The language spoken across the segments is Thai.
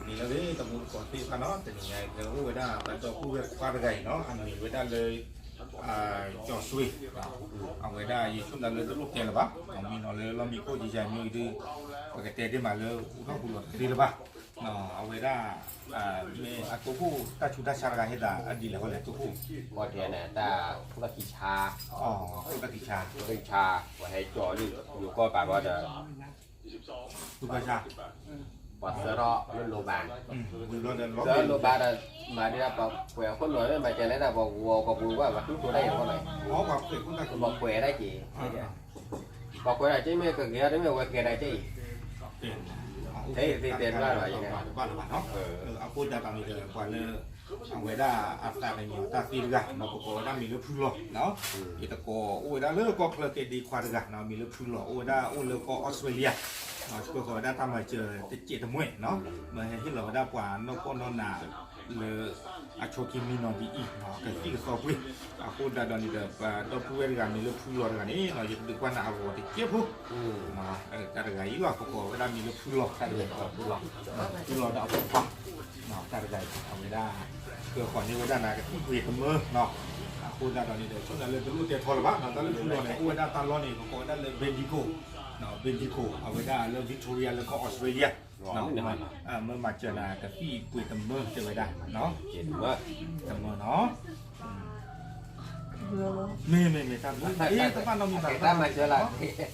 มีแล้วตะมูลก่อนที่พานอแต่ยังไงเดี๋ยวเวลาไปต่อผู้เวลาควาไก่เนาะอันนี้เวลาเลยจอสุยเอาเวลาอยู่ช่วงนั้นเลยจะลุกเตะหรือเปล่าเอามีนอนเลยเรามีโคจิใจมีดีปกติได้มาเลยอุทธรณ์ดีหรือเปล่าเนาะเอาเวลามีตัวผู้ตาชุดตาชาร์กาเฮดาอดีตแล้วก็เลยตัวผู้ก่อนเนี่ยนะแต่ธุรกิจชาอ๋อธุรกิจชาว่าให้จ่ออยู่ก็แปลว่าจะธุรกิจชาปอดเสือร้อรุ่นโลบานเสือโลบานมาเนี่ยบอกแหวกคนหน่อยมาเจอแล้วนะบอกวัวกับวัวว่าทุกตัวได้อย่างไรอ๋อบอกเกิดคุณตาบอกแหวได้กี่บอกแหวได้จีไม่เกิดเงี้ยได้ไม่แหวกได้จีเฮ้ยเต้นว่าอะไรยังไงบ้านเนาะเอาพูดจากตอนนี้เลยกว่าเลยเอาไว้ได้อัตราในนี้ตาตีกันเนาะพวกเรามีเลือดพุ่งหลอกเนาะอีตะโกโอ้ยได้เลือดก็เพลิดเพลินดีกว่ากันเนาะมีเลือดพุ่งหลอกโอ้ยได้โอ้เลือดก็ออสเตรเลียเนาะช่วยเขาได้ทำมาเจอติดเจตมวยเนาะเมื่อที่เราได้กว่านกนอนหนาเลยอาโชกิมินอนดีอีเนาะก็ที่ก็สอบวิอาพูดได้ตอนนี้เดี๋ยวตัวผู้เล่นกันมีเลือดพุ่งหลอกกันนี่เนาะอยู่ดีกว่าหน้าวัวติดเจ็บผู้เนาะแต่ละไงอีกว่าพวกเราได้มีเลือดพุ่งหลอกแต่ละพุ่งหลอกได้เอาไปฟังเนาะแต่ละไงเอาไม่ได้เพื่อขอนี้ไว้ด้านหน้ากับที่คุยกันเมื่อเนาะพูดได้ตอนนี้เดี๋ยวช่วงนั้นเลยเป็นรูปเตะทอลบ้างเนาะตอนนี้พูดเนี่ยพูดได้ตอนร้อนนี่เขาได้เลยเบนดิโกเนาะเบนดิโกเอาไว้ได้เรื่องวิกตอเรียแล้วก็ออสเตรเลียเนาะเมื่อมาเจอหน้ากับที่คุยกันเมื่อเจอไว้ได้เนาะเห็นว่ากันเมื่อเนาะไม่ทำแต่บ้านเรามีแบบแกได้มาเจอละ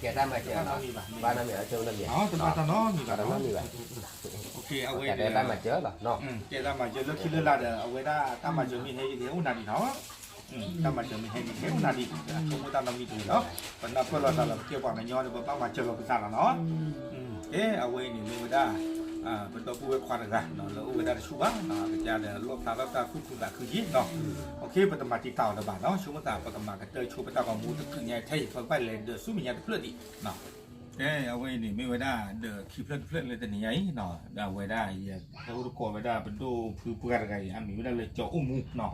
แกได้มาเจอละบ้านเรามีเจอแล้วเนี่ยอ๋อแต่บ้านเราเนาะมีแบบนั้นมีแบบโอเคเอาไว้แกได้มาเจอละเนาะแกได้มาเจอแล้วคิดเรื่องอะไรเอาไว้ได้ถ้ามาเจอมีให้เดี๋ยวนาดีเนาะถ้ามาเจอมีให้เดี๋ยวนาดีเขาไม่ต้องมีดีเนาะวันนั้นเพื่อเราตลอดเกี่ยวกับนายย้อนเดี๋ยวป้ามาเจอเราเป็นอะไรเนาะเอาไว้นี่ไม่ได้เป็นตัวผู้ไว้ควันกันเนาะแล้วเอาไว้ได้ช่วยเนาะกระจายเนี่ยรวบตาแล้วตาคู่คู่แบบคือยิ่งเนาะโอเคปฐมติเต่าเนาะบ้านเนาะช่วงตาปฐมกันเจอช่วงปฐมมูตะคือไงไทยเขาไปเลยเดือดสู้มีอย่างเพื่อนดิเนาะเอาไว้นี่ไม่ไว้ได้เดือดขี้เพื่อนเลยแต่นี่ไงเนาะเอาไว้ได้อย่าถ้าอุดกอไว้ได้เป็นตัวผู้เพื่อนอะไรอันนี้ไว้ได้เลยเจาะอุ้มมูเนาะ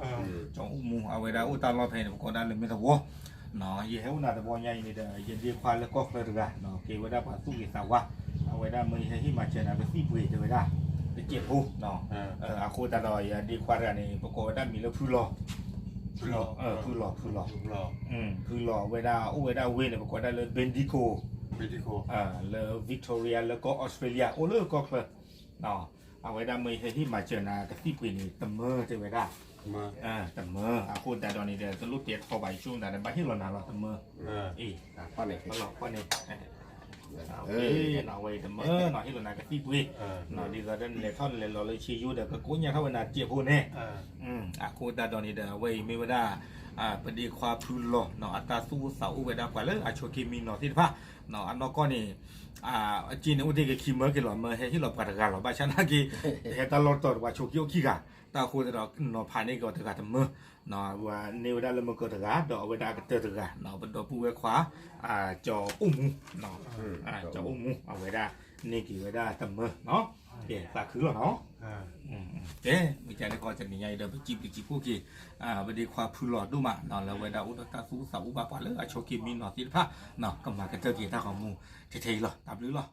เจาะอุ้มมูเอาไว้ได้อุตาลอดไทยเนี่ยก็ได้เลยไม่ต้องวะเนาะยี่ห้อน่าจะบ่ใหญ่นี่เด้อยันดีควายแล้วก็เคยเรือเนาะเกี่ยวไว้ได้ผ่านตู้กิสาวะเอาไว้ได้มือให้มาเจอนะเป็นที่ปุยจะไว้ได้ไปเจ็บหูเนาะอาคูตาลอยดีควายนี่ปกติได้มีแล้วพูหล่อพูหล่อเวลาโอ้เวลาเวเนี่ยปกติได้เลยเบนดิโกเลยวิกตอเรียแล้วก็ออสเตรเลียโอ้เลยก็เคยเนาะเอาไว้ได้มือให้มาเจอนะกับที่ปุยนี่ตะเมอจะไว้ได้แต่เมื่ออาคุณแต่ตอนนี้เดี๋ยวจะรู้เตี้ยเข้าไปช่วงแต่ในบ้านที่เราหนาเราแต่เมื่อข้อไหนมันหลอกข้อนี้เราไว้แต่เมื่อหน่อยที่เราหนากับที่ปุ้ยหน่อยดีก็ได้เลยท่อนเลยเราเลยชี้ยูเดี๋ยวก็กุ้งยังเข้าไปนาเจี๊ยบพูเนี่ยอาคุณแต่ตอนนี้เดี๋ยวไว้ไม่ว่าได้ประเดี๋ยวความพลุหล่อเนาะอัตราสู้เสาไว้ได้กว่าเลยอาชัวเคมีเนาะที่พ่ะเนาะอันนั้นก็นี่จีนอุติกับคิมเมอร์กี่หล่อเมื่อให้ที่เราประกาศหล่อบ้านฉันนักกี่เหตุตลอดตัวว่าชัวคิโอคิกะตาคุณเราเนาะผ่านนี่ก็ถือการทำมือเนาะว่าเนื้อได้เลยมันก็ถือการดอกเวลาก็ถือการเนาะเป็นตัวผู้ไว้ขวาจออุ้มเนาะจออุ้มเอาไว้ได้นี่กี่ไว้ได้ทำมือเนาะตาคือหรอเนาะมีใจในคอจะมีไงเดินไปจีบพวกกี่ไปดีความพูหลอดดูมาเนาะแล้วเวลาอุตตาสู้สาวอุบาปะเลยโชกิมินเนาะที่พ่ะเนาะก็มากันเจอกี่ท่าของมูเท่ๆหรอตามหรือหรอ